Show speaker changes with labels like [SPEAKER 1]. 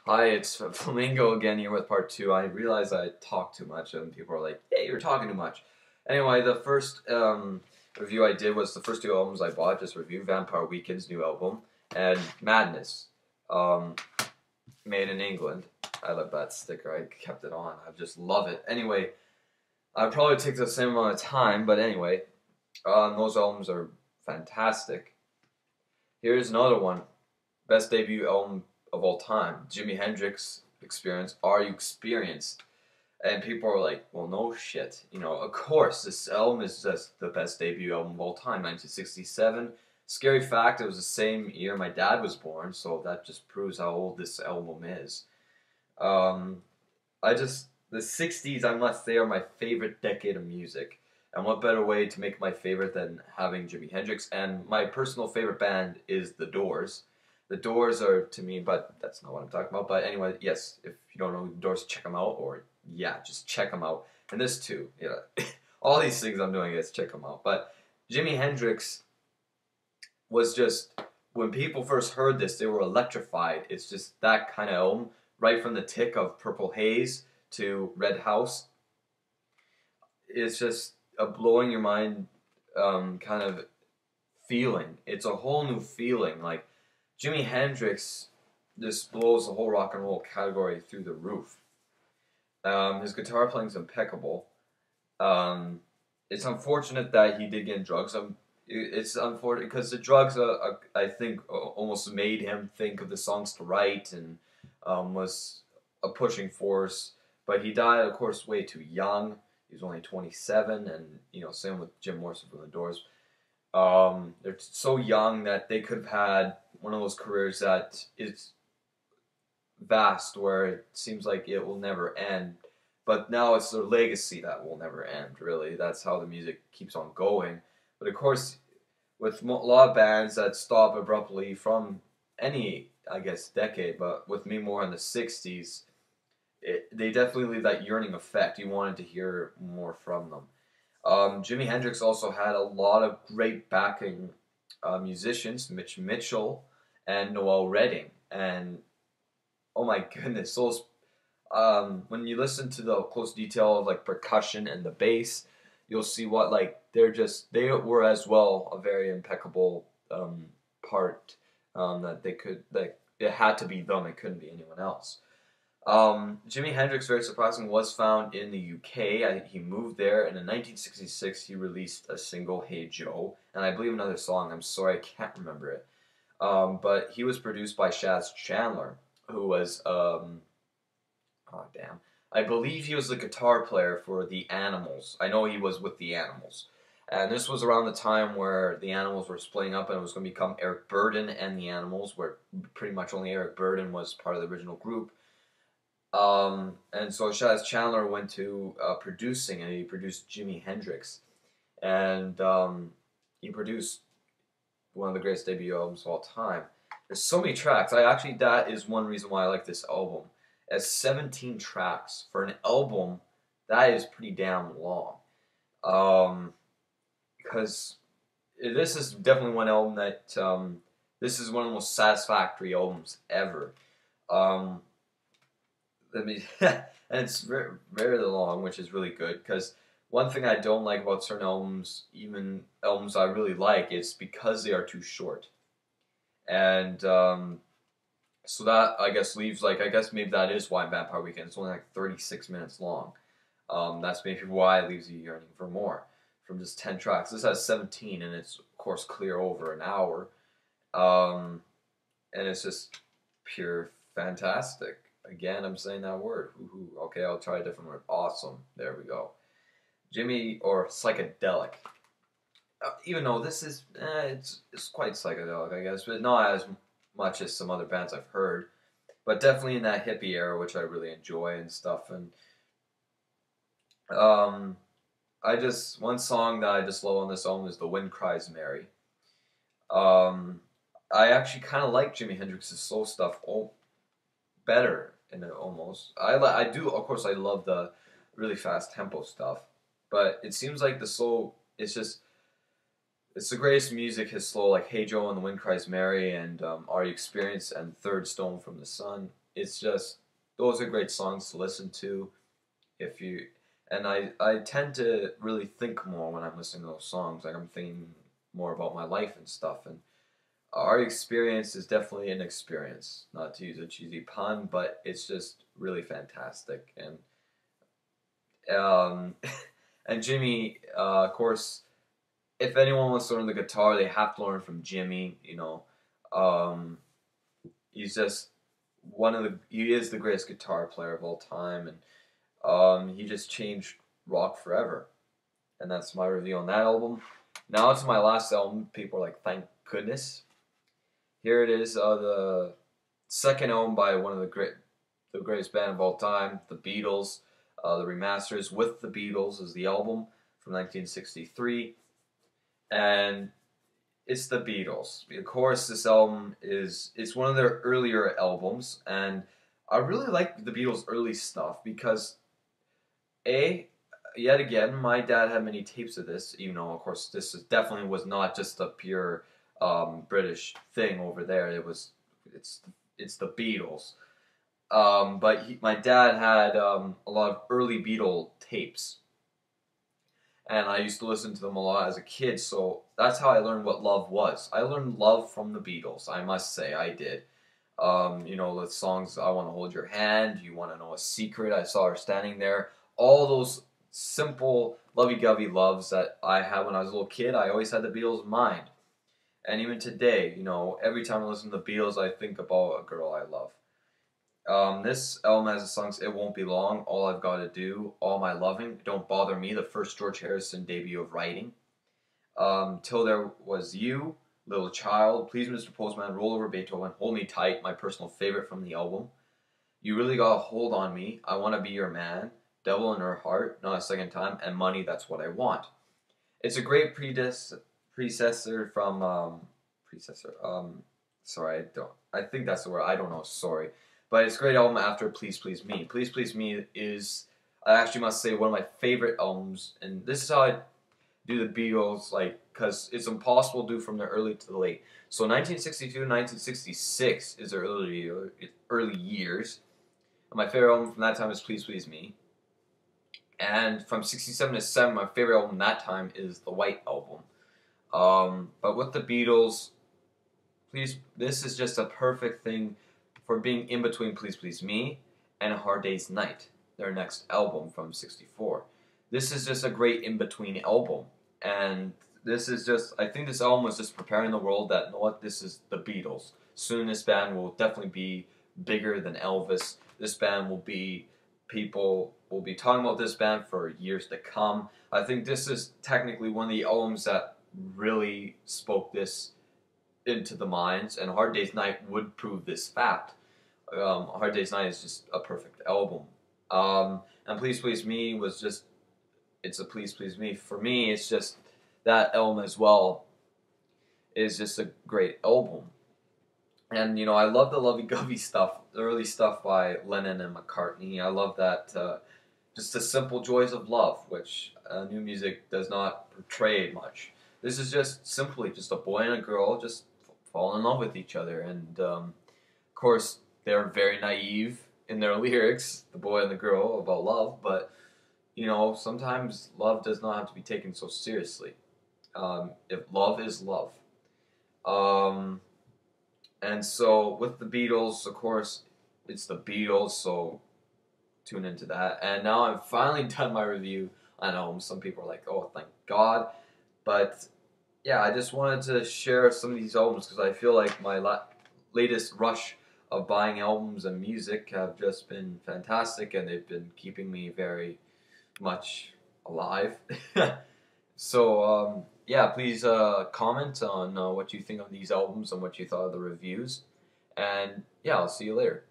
[SPEAKER 1] Hi, it's Flamingo again here with part two. I realize I talk too much, and people are like, "Hey, you're talking too much." Anyway, the first review I did was the first two albums I bought. Just review Vampire Weekend's new album and Madness, um, made in England. I love that sticker. I kept it on. I just love it. Anyway, I probably take the same amount of time, but anyway, those albums are fantastic. Here's another one. Best debut album of all time. Jimi Hendrix Experience. Are You Experienced? And people are like, well, no shit. You know, of course, this album is just the best debut album of all time. 1967. Scary fact, it was the same year my dad was born, so that just proves how old this album is. Um, the 60s, I must say, are my favorite decade of music. And what better way to make my favorite than having Jimi Hendrix? And my personal favorite band is The Doors. The Doors are, to me, but that's not what I'm talking about. But anyway, yes, if you don't know The Doors, check them out. Or, yeah, just check them out. And this too. Yeah. All these things I'm doing is check them out. But Jimi Hendrix was just, when people first heard this, they were electrified. It's just that kind of album. Right from the tick of Purple Haze to Red House. It's just a blowing your mind kind of feeling. It's a whole new feeling. Like, Jimi Hendrix just blows the whole rock and roll category through the roof. His guitar playing is impeccable. It's unfortunate that he did get in drugs. It's unfortunate because the drugs, I think, almost made him think of the songs to write and was a pushing force. But he died, of course, way too young. He was only 27, and same with Jim Morrison from The Doors. They're so young that they could have had one of those careers that is vast, where it seems like it will never end. But now it's their legacy that will never end, really. That's how the music keeps on going. But of course, with a lot of bands that stop abruptly from any, I guess, decade, but with me more in the 60s, they definitely leave that yearning effect. You wanted to hear more from them. Jimi Hendrix also had a lot of great backing musicians, Mitch Mitchell and Noel Redding. And oh my goodness, those when you listen to the close detail of like percussion and the bass, you'll see what they were as well a very impeccable part that it had to be them. It couldn't be anyone else. Jimi Hendrix, very surprising, was found in the UK. He moved there, and in 1966 he released a single, Hey Joe, and I believe another song. I'm sorry, I can't remember it. But he was produced by Chaz Chandler, who was, I believe he was the guitar player for The Animals. I know he was with The Animals. And this was around the time where The Animals were splitting up and it was going to become Eric Burdon and The Animals, where pretty much only Eric Burdon was part of the original group. And so Chaz Chandler went to producing, and he produced Jimi Hendrix. And he produced one of the greatest debut albums of all time. There's so many tracks. That is one reason why I like this album. It has 17 tracks. For an album, that is pretty damn long. Because this is definitely one album that, this is one of the most satisfactory albums ever. And it's very, very long, which is really good, because one thing I don't like about certain albums, even albums I really like, is because they are too short. And so that, I guess, leaves, maybe that is why Vampire Weekend is only like 36 minutes long. That's maybe why it leaves you yearning for more from just 10 tracks. This has 17, and it's, of course, clear over an hour. And it's just pure fantastic. Again, I'm saying that word. Woohoo. Okay, I'll try a different word. Awesome. There we go. Jimmy, or psychedelic. Even though this is, it's quite psychedelic, I guess, but not as much as some other bands I've heard. But definitely in that hippie era, which I really enjoy and stuff. And one song that I just love on this album is The Wind Cries Mary. I actually kind of like Jimi Hendrix's soul stuff better in it almost. I do, of course, I love the really fast tempo stuff, but it seems like the soul, it's the greatest music, his slow, like Hey Joe and The Wind Cries Mary and Are You Experienced and Third Stone from the Sun. it's just, those are great songs to listen to. If you and I tend to really think more when I'm listening to those songs. Like I'm thinking more about my life and stuff. And our experience is definitely an experience. Not to use a cheesy pun, but it's just really fantastic. Um, and Jimi, of course, if anyone wants to learn the guitar, they have to learn from Jimi. Um, he's just he is the greatest guitar player of all time, and he just changed rock forever. And that's my review on that album. Now it's my last album. People are like, thank goodness. Here it is, the second album by one of the greatest band of all time, the Beatles. The remasters with the Beatles is the album from 1963, and it's the Beatles. Of course, this album it's one of their earlier albums, and I really like the Beatles' early stuff because yet again, my dad had many tapes of this. Even though, of course, definitely was not just a pure British thing over there. It's the Beatles. But my dad had a lot of early Beatle tapes, and I used to listen to them a lot as a kid. So that's how I learned what love was. I learned love from the Beatles. I must say, I did. The songs "I Want to Hold Your Hand," "You Want to Know a Secret," "I Saw Her Standing There," all those simple lovey-dovey loves that I had when I was a little kid. I always had the Beatles in mind, and even today, every time I listen to the Beatles, I think about a girl I love. This album has the songs "It Won't Be Long," "All I've Got to Do," "All My Loving," "Don't Bother Me," the first George Harrison debut of writing, "Till There Was You," "Little Child," "Please Mr. Postman," "Roll Over Beethoven," "Hold Me Tight," my personal favorite from the album, "You Really Got a Hold on Me," "I Want to Be Your Man," "Devil in Her Heart," "Not a Second Time," and "Money, That's What I Want." It's a great predecessor from, sorry, I think that's the word, I don't know, sorry. But it's a great album after Please Please Me. Please Please Me is, I actually must say, one of my favorite albums. And this is how I do the Beatles, because it's impossible to do from the early to the late. So 1962 to 1966 is their early years. And my favorite album from that time is Please Please Me. And from 67 to 7, my favorite album that time is the White Album. But with the Beatles, this is just a perfect thing for being in between Please Please Me and A Hard Day's Night, their next album from 64. This is just a great in-between album. And this is just, I think this album was just preparing the world that, this is the Beatles. Soon this band will definitely be bigger than Elvis. This band people will be talking about this band for years to come. I think this is technically one of the albums that really spoke this into the minds, and Hard Day's Night would prove this fact. Hard Day's Night is just a perfect album. And Please Please Me was just, it's a Please Please Me. For me, it's just, that album as well is just a great album. And, I love the lovey-dovey stuff, the early stuff by Lennon and McCartney. I love that, just the simple joys of love, which new music does not portray much. This is just simply just a boy and a girl just fall in love with each other. And, of course, they're very naive in their lyrics, the boy and the girl, about love. But, sometimes love does not have to be taken so seriously. If love is love. And so with the Beatles, of course, it's the Beatles, so tune into that. And now I'm finally done my review. I know some people are like, oh, thank God. But yeah, I just wanted to share some of these albums because I feel like my latest rush of buying albums and music have just been fantastic, and they've been keeping me very much alive. So, yeah, please comment on what you think of these albums and what you thought of the reviews. And yeah, I'll see you later.